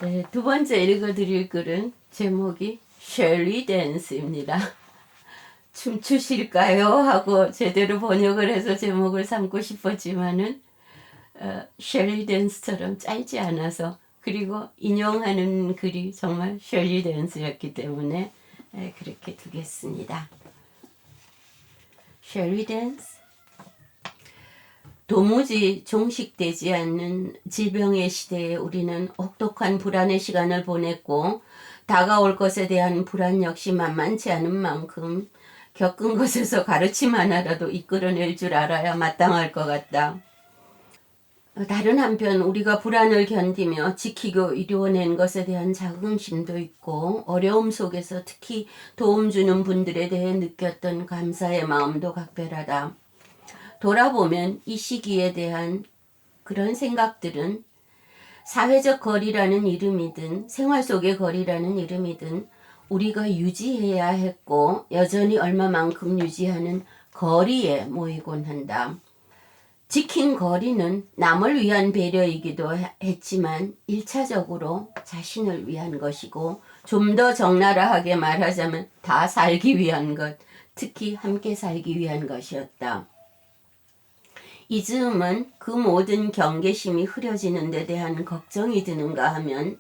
네, 두 번째 읽어드릴 글은 제목이 셸리 댄스입니다. 춤추실까요? 하고 제대로 번역을 해서 제목을 삼고 싶었지만은 셸리 댄스처럼 짧지 않아서, 그리고 인용하는 글이 정말 셸리 댄스였기 때문에 그렇게 두겠습니다. 셸리 댄스. 도무지 종식되지 않는 질병의 시대에 우리는 혹독한 불안의 시간을 보냈고, 다가올 것에 대한 불안 역시 만만치 않은 만큼 겪은 것에서 가르침 하나라도 이끌어낼 줄 알아야 마땅할 것 같다. 다른 한편 우리가 불안을 견디며 지키고 이루어낸 것에 대한 자긍심도 있고, 어려움 속에서 특히 도움 주는 분들에 대해 느꼈던 감사의 마음도 각별하다. 돌아보면 이 시기에 대한 그런 생각들은 사회적 거리라는 이름이든 생활 속의 거리라는 이름이든 우리가 유지해야 했고 여전히 얼마만큼 유지하는 거리에 모이곤 한다. 지킨 거리는 남을 위한 배려이기도 했지만 1차적으로 자신을 위한 것이고, 좀 더 적나라하게 말하자면 다 살기 위한 것, 특히 함께 살기 위한 것이었다. 이 즈음은 그 모든 경계심이 흐려지는 데 대한 걱정이 드는가 하면,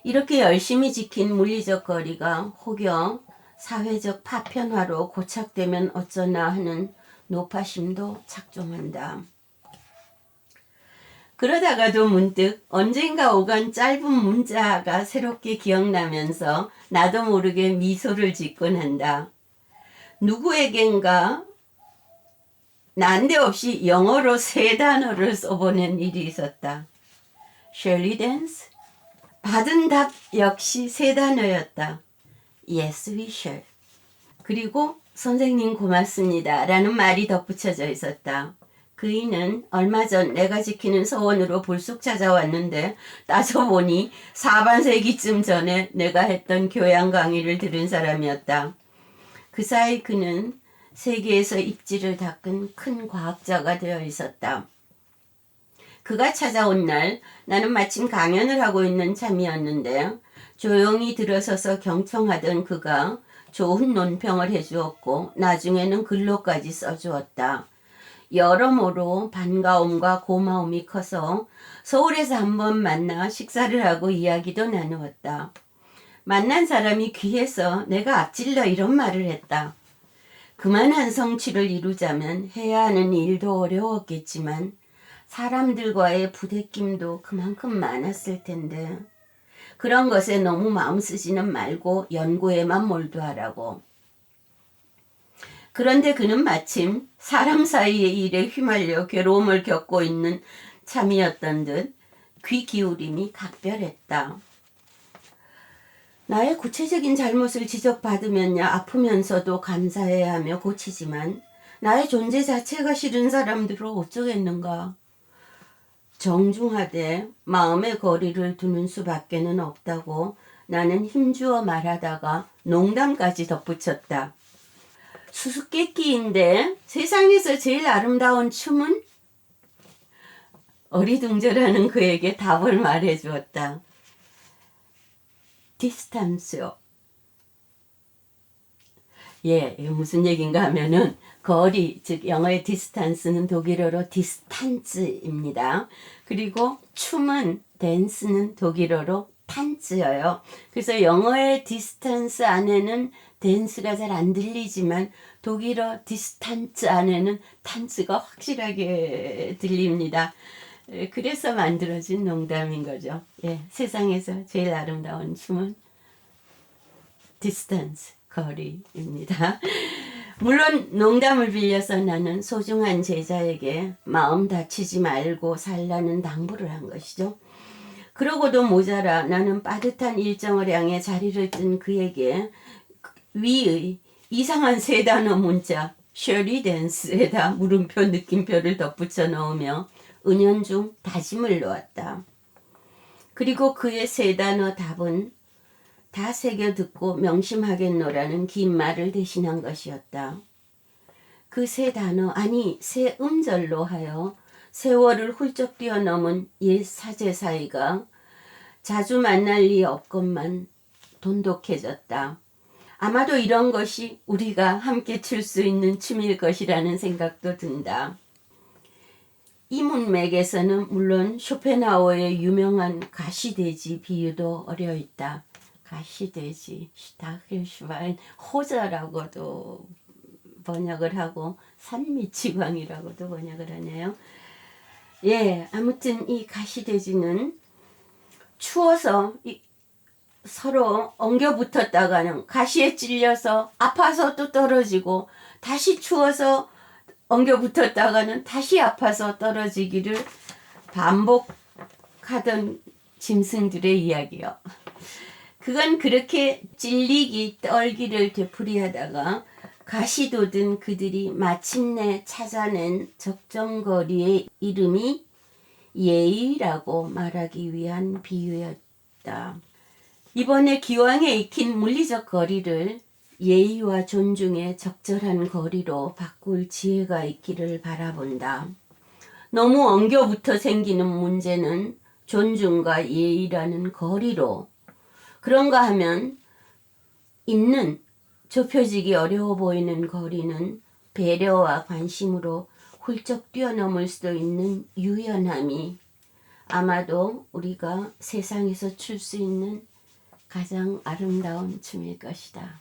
이렇게 열심히 지킨 물리적 거리가 혹여 사회적 파편화로 고착되면 어쩌나 하는 노파심도 작동한다. 그러다가도 문득 언젠가 오간 짧은 문자가 새롭게 기억나면서 나도 모르게 미소를 짓곤 한다. 누구에겐가 난데없이 영어로 3단어를 써보낸 일이 있었다. 셸리 댄스? 받은 답 역시 3단어였다. Yes, we shall. 그리고 선생님 고맙습니다 라는 말이 덧붙여져 있었다. 그이는 얼마 전 내가 지키는 서원으로 불쑥 찾아왔는데, 따져보니 4반세기쯤 전에 내가 했던 교양 강의를 들은 사람이었다. 그 사이 그는 세계에서 입지를 닦은 큰 과학자가 되어 있었다. 그가 찾아온 날 나는 마침 강연을 하고 있는 참이었는데, 조용히 들어서서 경청하던 그가 좋은 논평을 해주었고 나중에는 글로까지 써주었다. 여러모로 반가움과 고마움이 커서 서울에서 한번 만나 식사를 하고 이야기도 나누었다. 만난 사람이 귀해서 내가 앞질러 이런 말을 했다. 그만한 성취를 이루자면 해야 하는 일도 어려웠겠지만 사람들과의 부대낌도 그만큼 많았을 텐데, 그런 것에 너무 마음 쓰지는 말고 연구에만 몰두하라고. 그런데 그는 마침 사람 사이의 일에 휘말려 괴로움을 겪고 있는 참이었던 듯 귀 기울임이 각별했다. 나의 구체적인 잘못을 지적받으면야 아프면서도 감사해야 하며 고치지만 나의 존재 자체가 싫은 사람들을 어쩌겠는가. 정중하되 마음의 거리를 두는 수밖에는 없다고 나는 힘주어 말하다가 농담까지 덧붙였다. 수수께끼인데 세상에서 제일 아름다운 춤은? 어리둥절하는 그에게 답을 말해주었다. 디스탄스요. 예, 이게 무슨 얘기인가 하면은 거리, 즉 영어의 디스탄스는 독일어로 디스탄츠입니다. 그리고 춤은 댄스는 독일어로 탄츠예요. 그래서 영어의 디스탄스 안에는 댄스가 잘 안 들리지만 독일어 디스탄츠 안에는 탄츠가 확실하게 들립니다. 그래서 만들어진 농담인 거죠. 예, 세상에서 제일 아름다운 춤은 디스턴스, 거리입니다. 물론 농담을 빌려서 나는 소중한 제자에게 마음 다치지 말고 살라는 당부를 한 것이죠. 그러고도 모자라 나는 빠듯한 일정을 향해 자리를 뜬 그에게 위의 이상한 3단어 문자 셸리 댄스에다 물음표 느낌표를 덧붙여 넣으며 은연중 다짐을 놓았다. 그리고 그의 3단어 답은 다 새겨 듣고 명심하겠노라는 긴 말을 대신한 것이었다. 그 3단어, 아니 3음절로 하여 세월을 훌쩍 뛰어넘은 옛 사제 사이가 자주 만날 리 없건만 돈독해졌다. 아마도 이런 것이 우리가 함께 출 수 있는 춤일 것이라는 생각도 든다. 이 문맥에서는 물론 쇼펜하우어의 유명한 가시돼지 비유도 어려 있다. 가시돼지, 슈타힐슈바인, 호자라고도 번역을 하고 산미치광이라고도 번역을 하네요. 예, 아무튼 이 가시돼지는 추워서 서로 엉겨 붙었다가는 가시에 찔려서 아파서 또 떨어지고, 다시 추워서 엉겨 붙었다가는 다시 아파서 떨어지기를 반복하던 짐승들의 이야기요. 그건 그렇게 찔리기 떨기를 되풀이하다가 가시돋은 그들이 마침내 찾아낸 적정거리의 이름이 예의라고 말하기 위한 비유였다. 이번에 기왕에 익힌 물리적 거리를 예의와 존중의 적절한 거리로 바꿀 지혜가 있기를 바라본다. 너무 엉겨붙어 생기는 문제는 존중과 예의라는 거리로, 그런가 하면 있는 좁혀지기 어려워 보이는 거리는 배려와 관심으로 훌쩍 뛰어넘을 수도 있는 유연함이 아마도 우리가 세상에서 출 수 있는 가장 아름다운 춤일 것이다.